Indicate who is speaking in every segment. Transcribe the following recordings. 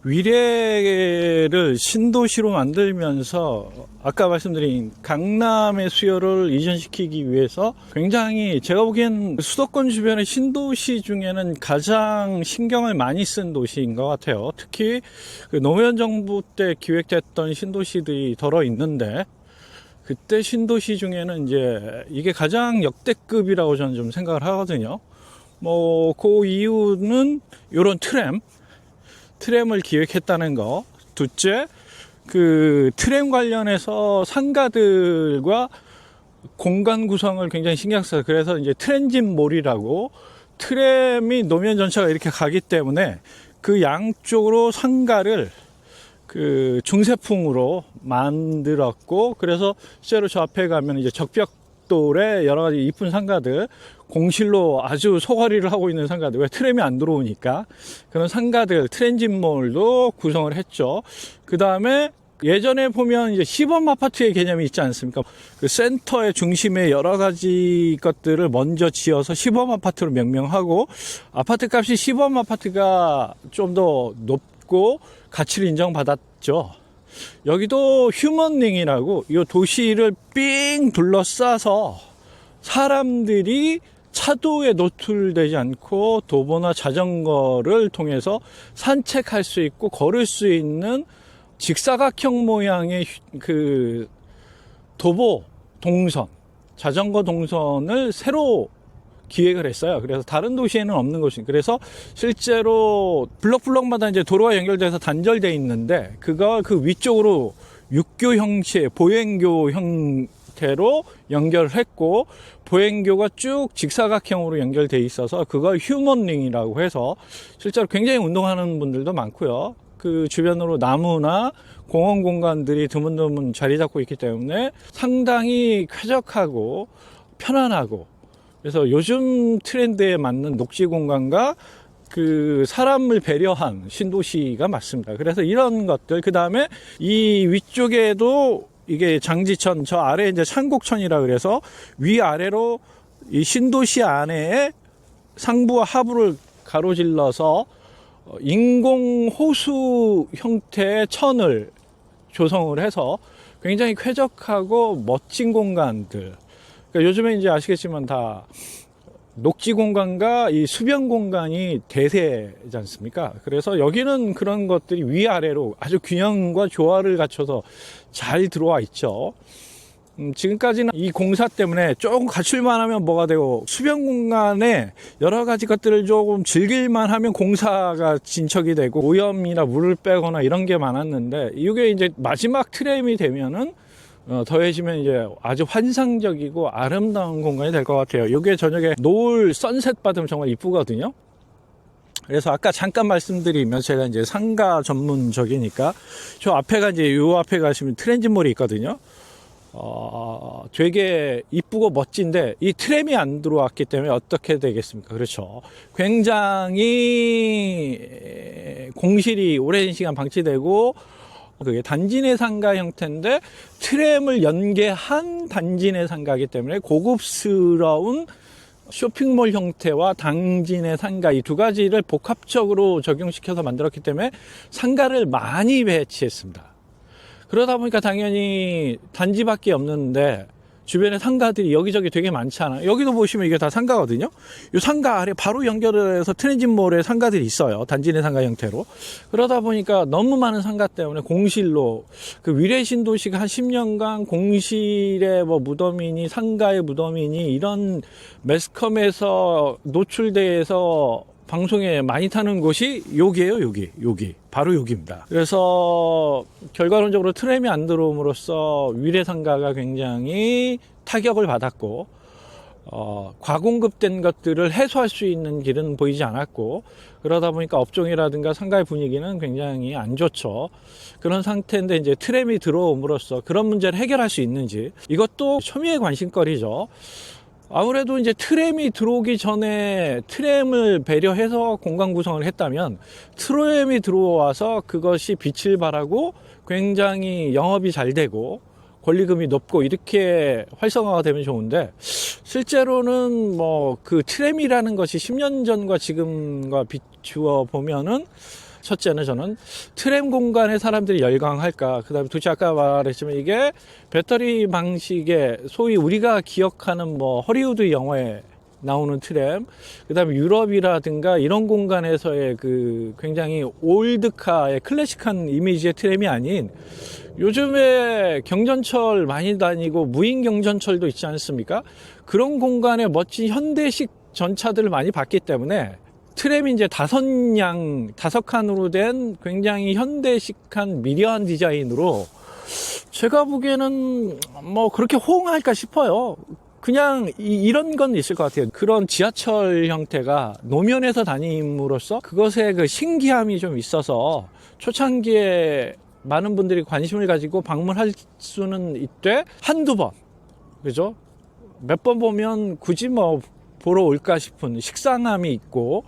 Speaker 1: 위례를 신도시로 만들면서 아까 말씀드린 강남의 수요를 이전시키기 위해서 굉장히 제가 보기엔 수도권 주변의 신도시 중에는 가장 신경을 많이 쓴 도시인 것 같아요. 특히 그 노무현 정부 때 기획됐던 신도시들이 덜어 있는데 그때 신도시 중에는 이제 이게 가장 역대급이라고 저는 좀 생각을 하거든요. 그 이유는 이런 트램을 기획했다는 거. 둘째, 그 트램 관련해서 상가들과 공간 구성을 굉장히 신경 써요. 그래서 이제 트랜짓몰이라고 트램이 노면 전체가 이렇게 가기 때문에 그 양쪽으로 상가를 그 중세풍으로 만들었고, 그래서 실제로 저 앞에 가면 이제 적벽돌에 여러 가지 이쁜 상가들, 공실로 아주 소가리를 하고 있는 상가들, 왜 트램이 안 들어오니까 그런 상가들, 트랜짓몰도 구성을 했죠. 그 다음에 예전에 보면 이제 시범 아파트의 개념이 있지 않습니까? 그 센터의 중심에 여러 가지 것들을 먼저 지어서 시범 아파트로 명명하고, 아파트 값이 시범 아파트가 좀 더 높고 가치를 인정받았죠. 여기도 휴먼링이라고 이 도시를 삥 둘러싸서 사람들이 차도에 노출되지 않고 도보나 자전거를 통해서 산책할 수 있고 걸을 수 있는 직사각형 모양의 그 도보 동선, 자전거 동선을 새로 기획을 했어요. 그래서 다른 도시에는 없는 것입니다. 그래서 실제로 블럭마다 이제 도로가 연결돼서 단절되어 있는데, 그거 그 위쪽으로 육교 형식, 보행교 형태로 연결을 했고, 보행교가 쭉 직사각형으로 연결되어 있어서 그걸 휴먼링이라고 해서 실제로 굉장히 운동하는 분들도 많고요. 그 주변으로 나무나 공원 공간들이 드문드문 자리 잡고 있기 때문에 상당히 쾌적하고 편안하고, 그래서 요즘 트렌드에 맞는 녹지 공간과 그 사람을 배려한 신도시가 맞습니다. 그래서 이런 것들, 그 다음에 이 위쪽에도 이게 장지천, 저 아래 이제 창곡천이라 그래서 위아래로 이 신도시 안에 상부와 하부를 가로질러서 인공 호수 형태의 천을 조성을 해서 굉장히 쾌적하고 멋진 공간들. 그러니까 요즘에 이제 아시겠지만 다 녹지 공간과 이 수변 공간이 대세지 않습니까? 그래서 여기는 그런 것들이 위아래로 아주 균형과 조화를 갖춰서 잘 들어와 있죠. 지금까지는 이 공사 때문에 조금 갖출만 하면 뭐가 되고, 수변 공간에 여러 가지 것들을 조금 즐길만 하면 공사가 진척이 되고 오염이나 물을 빼거나 이런 게 많았는데, 이게 이제 마지막 트램이 되면은 더해지면 이제 아주 환상적이고 아름다운 공간이 될 것 같아요. 이게 저녁에 노을 선셋 받으면 정말 이쁘거든요. 그래서 아까 잠깐 말씀드리면, 제가 이제 상가 전문적이니까 저 앞에가 이제 요 앞에 가시면 트랜짓몰이 있거든요. 되게 이쁘고 멋진데 이 트램이 안 들어왔기 때문에 어떻게 되겠습니까? 그렇죠. 굉장히 공실이 오랜 시간 방치되고, 그게 단지 내 상가 형태인데 트램을 연계한 단지 내 상가이기 때문에 고급스러운 쇼핑몰 형태와 단지 내 상가, 이 두 가지를 복합적으로 적용시켜서 만들었기 때문에 상가를 많이 배치했습니다. 그러다 보니까 당연히 단지밖에 없는데 주변에 상가들이 여기저기 되게 많잖아요. 여기도 보시면 이게 다 상가거든요. 이 상가 아래 바로 연결해서 트랜짓몰에 상가들이 있어요. 단지 내 상가 형태로. 그러다 보니까 너무 많은 상가 때문에 공실로, 그 위례 신도시가 한 10년간 공실의 뭐 무덤이니 상가의 무덤이니 이런 매스컴에서 노출돼서 방송에 많이 타는 곳이 여기예요. 여기 바로 여기입니다. 그래서 결과론적으로 트램이 안 들어옴으로써 위례 상가가 굉장히 타격을 받았고, 과공급된 것들을 해소할 수 있는 길은 보이지 않았고, 그러다 보니까 업종이라든가 상가의 분위기는 굉장히 안 좋죠. 그런 상태인데 이제 트램이 들어옴으로써 그런 문제를 해결할 수 있는지, 이것도 초미의 관심거리죠. 아무래도 이제 트램이 들어오기 전에 트램을 배려해서 공간 구성을 했다면, 트램이 들어와서 그것이 빛을 발하고 굉장히 영업이 잘 되고 권리금이 높고 이렇게 활성화가 되면 좋은데, 실제로는 뭐 그 트램이라는 것이 10년 전과 지금과 비추어 보면은 첫째는 저는 트램 공간에 사람들이 열광할까. 그 다음에 도대체 아까 말했지만 이게 배터리 방식의 소위 우리가 기억하는 뭐 허리우드 영화에 나오는 트램, 그 다음에 유럽이라든가 이런 공간에서의 그 굉장히 올드카의 클래식한 이미지의 트램이 아닌 요즘에 경전철 많이 다니고 무인 경전철도 있지 않습니까? 그런 공간에 멋진 현대식 전차들을 많이 봤기 때문에 트램이 이제 다섯 칸으로 된 굉장히 현대식한 미려한 디자인으로 제가 보기에는 뭐 그렇게 호응할까 싶어요. 그냥 이런 건 있을 것 같아요. 그런 지하철 형태가 노면에서 다님으로써 그것의 그 신기함이 좀 있어서 초창기에 많은 분들이 관심을 가지고 방문할 수는 있되 한두 번, 그죠? 몇 번 보면 굳이 뭐 보러 올까 싶은 식상함이 있고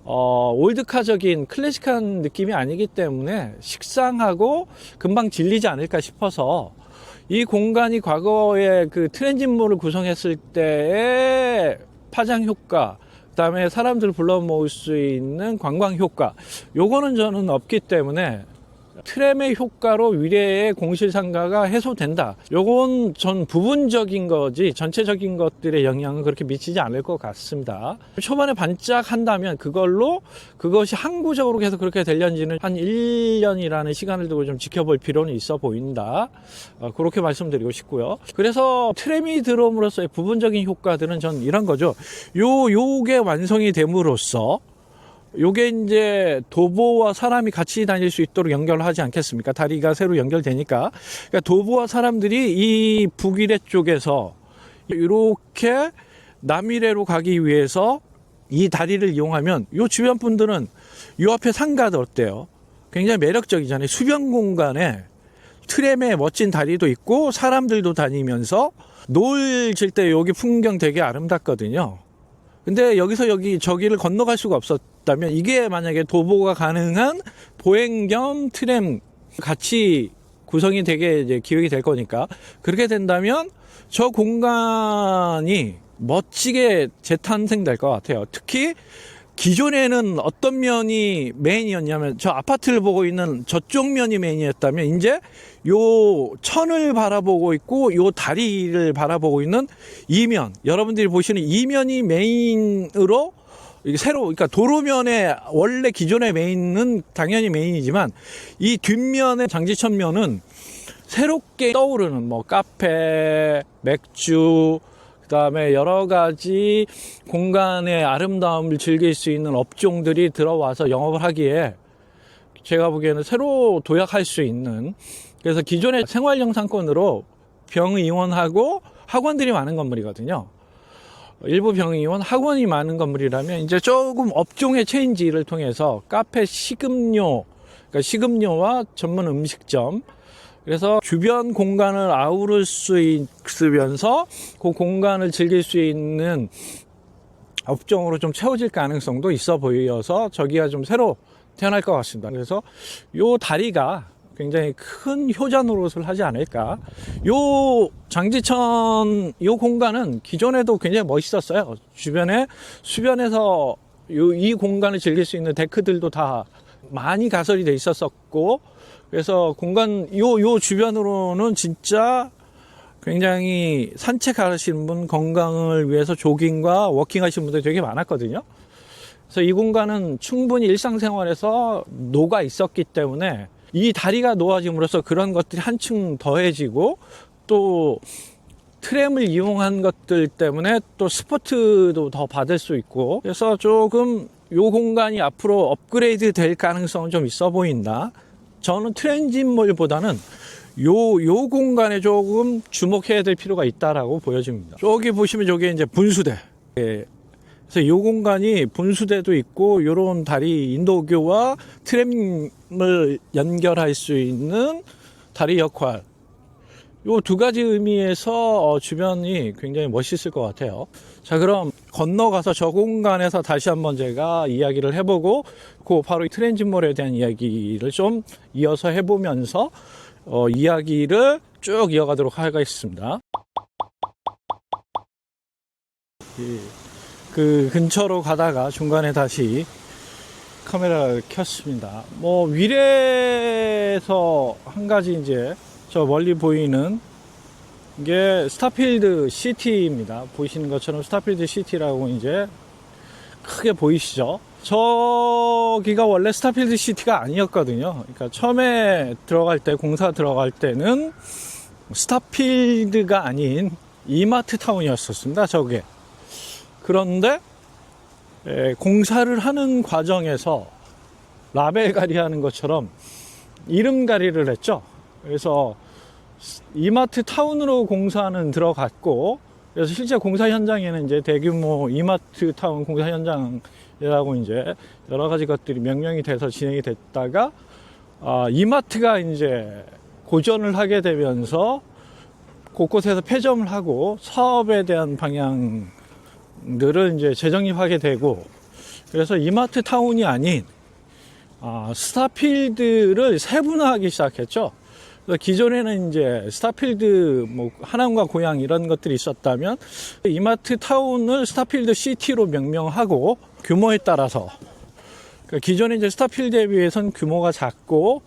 Speaker 1: 올드카적인 클래식한 느낌이 아니기 때문에 식상하고 금방 질리지 않을까 싶어서 이 공간이 과거에 그 트랜짓몰을 구성했을 때의 파장 효과, 그다음에 사람들을 불러 모을 수 있는 관광 효과, 요거는 저는 없기 때문에 트램의 효과로 위례의 공실상가가 해소된다. 요건 전 부분적인 거지 전체적인 것들의 영향은 그렇게 미치지 않을 것 같습니다. 초반에 반짝한다면 그것이 항구적으로 계속 그렇게 되려는지는 한 1년이라는 시간을 두고 좀 지켜볼 필요는 있어 보인다. 그렇게 말씀드리고 싶고요. 그래서 트램이 들어옴으로써의 부분적인 효과들은 전 이런 거죠. 요게 완성이 됨으로써 요게 이제 도보와 사람이 같이 다닐 수 있도록 연결을 하지 않겠습니까? 다리가 새로 연결되니까. 그러니까 도보와 사람들이 이 북위례 쪽에서 이렇게 남위례로 가기 위해서 이 다리를 이용하면 요 주변 분들은 요 앞에 상가도 어때요? 굉장히 매력적이잖아요. 수변 공간에 트램에 멋진 다리도 있고 사람들도 다니면서 노을 질 때 여기 풍경 되게 아름답거든요. 근데 여기서 저기를 건너갈 수가 없었다면 이게 만약에 도보가 가능한 보행 겸 트램 같이 구성이 되게 이제 기획이 될 거니까 그렇게 된다면 저 공간이 멋지게 재탄생될 것 같아요. 특히 기존에는 어떤 면이 메인이었냐면 저 아파트를 보고 있는 저쪽 면이 메인이었다면 이제 요 천을 바라보고 있고 요 다리를 바라보고 있는 이면, 여러분들이 보시는 이면이 메인으로 새로, 그러니까 도로면에 원래 기존의 메인은 당연히 메인이지만 이 뒷면의 장지천면은 새롭게 떠오르는 뭐 카페, 맥주, 그 다음에 여러 가지 공간의 아름다움을 즐길 수 있는 업종들이 들어와서 영업을 하기에 제가 보기에는 새로 도약할 수 있는, 그래서 기존의 생활형 상권으로 병의원하고 학원들이 많은 건물이거든요. 일부 병의원, 학원이 많은 건물이라면 이제 조금 업종의 체인지를 통해서 카페, 식음료, 그러니까 식음료와 전문 음식점, 그래서 주변 공간을 아우를 수 있으면서 그 공간을 즐길 수 있는 업종으로 좀 채워질 가능성도 있어 보여서 저기가 좀 새로 태어날 것 같습니다. 그래서 요 다리가 굉장히 큰 효자 노릇을 하지 않을까. 요 장지천 요 공간은 기존에도 굉장히 멋있었어요. 주변에 수변에서 이 공간을 즐길 수 있는 데크들도 다 많이 가설이 돼 있었었고, 그래서 공간 요 주변으로는 진짜 굉장히 산책하시는 분, 건강을 위해서 조깅과 워킹 하시는 분들이 되게 많았거든요. 그래서 이 공간은 충분히 일상생활에서 녹아 있었기 때문에 이 다리가 놓아짐으로써 그런 것들이 한층 더해지고, 또 트램을 이용한 것들 때문에 또 스포트도 더 받을 수 있고, 그래서 조금 요 공간이 앞으로 업그레이드 될 가능성은 좀 있어 보인다. 저는 트랜짓몰보다는 요 공간에 조금 주목해야 될 필요가 있다라고 보여집니다. 저기 보시면 저게 이제 분수대. 그래서 이 공간이 분수대도 있고 요런 다리, 인도교와 트램을 연결할 수 있는 다리 역할, 요 두 가지 의미에서 주변이 굉장히 멋있을 것 같아요. 자, 그럼 건너가서 저 공간에서 다시 한번 제가 이야기를 해보고 그 바로 트랜짓몰에 대한 이야기를 좀 이어서 해보면서 이야기를 쭉 이어가도록 하겠습니다. 그 근처로 가다가 중간에 다시 카메라를 켰습니다. 뭐 위례에서 한 가지 이제 저 멀리 보이는 게 스타필드 시티입니다. 보이시는 것처럼 스타필드 시티라고 이제 크게 보이시죠? 저기가 원래 스타필드 시티가 아니었거든요. 그러니까 처음에 들어갈 때, 공사 들어갈 때는 스타필드가 아닌 이마트 타운이었습니다. 저게. 그런데 공사를 하는 과정에서 라벨가리 하는 것처럼 이름가리를 했죠. 그래서 이마트 타운으로 공사는 들어갔고, 그래서 실제 공사 현장에는 이제 대규모 이마트 타운 공사 현장이라고 이제 여러 가지 것들이 명명이 돼서 진행이 됐다가, 이마트가 이제 고전을 하게 되면서 곳곳에서 폐점을 하고 사업에 대한 방향들을 이제 재정립하게 되고, 그래서 이마트 타운이 아닌 스타필드를 세분화하기 시작했죠. 그래서 기존에는 이제 스타필드, 뭐 하남과 고양 이런 것들이 있었다면 이마트 타운을 스타필드 시티로 명명하고, 규모에 따라서 그러니까 기존에 이제 스타필드에 비해서는 규모가 작고,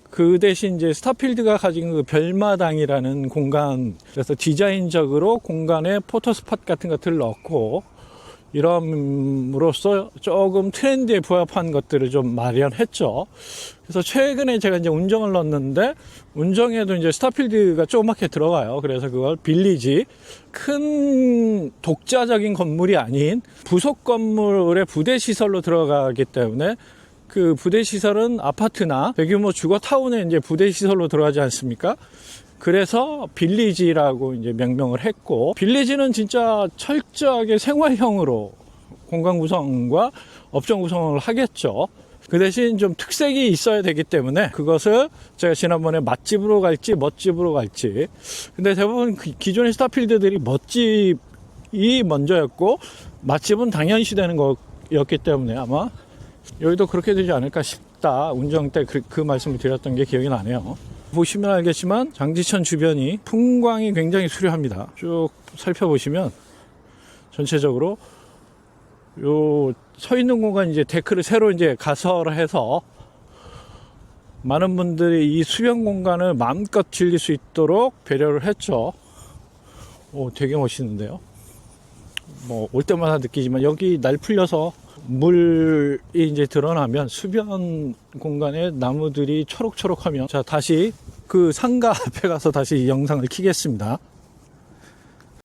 Speaker 1: 그 대신 이제 스타필드가 가진 그 별마당이라는 공간, 그래서 디자인적으로 공간에 포토스팟 같은 것들을 넣고 이럼으로써 조금 트렌드에 부합한 것들을 좀 마련했죠. 그래서 최근에 제가 이제 운정을 넣었는데, 운정에도 이제 스타필드가 조그맣게 들어가요. 그래서 그걸 빌리지, 큰 독자적인 건물이 아닌 부속 건물의 부대 시설로 들어가기 때문에, 그 부대 시설은 아파트나 대규모 주거 타운에 이제 부대 시설로 들어가지 않습니까? 그래서 빌리지라고 이제 명명을 했고, 빌리지는 진짜 철저하게 생활형으로 공간 구성과 업종 구성을 하겠죠. 그 대신 좀 특색이 있어야 되기 때문에 그것을 제가 지난번에 맛집으로 갈지 멋집으로 갈지, 근데 대부분 기존의 스타필드들이 멋집이 먼저였고 맛집은 당연시 되는 거였기 때문에 아마 여기도 그렇게 되지 않을까 싶다. 운정 때 그 말씀을 드렸던 게 기억이 나네요. 보시면 알겠지만 장지천 주변이 풍광이 굉장히 수려합니다. 쭉 살펴보시면 전체적으로 요 서 있는 공간 이제 데크를 새로 이제 가설을 해서 많은 분들이 이 수변 공간을 마음껏 즐길 수 있도록 배려를 했죠. 오, 되게 멋있는데요. 뭐 올 때마다 느끼지만 여기 날 풀려서 물이 이제 드러나면 수변 공간에 나무들이 초록초록하면, 자 다시 그 상가 앞에 가서 다시 영상을 켜겠습니다.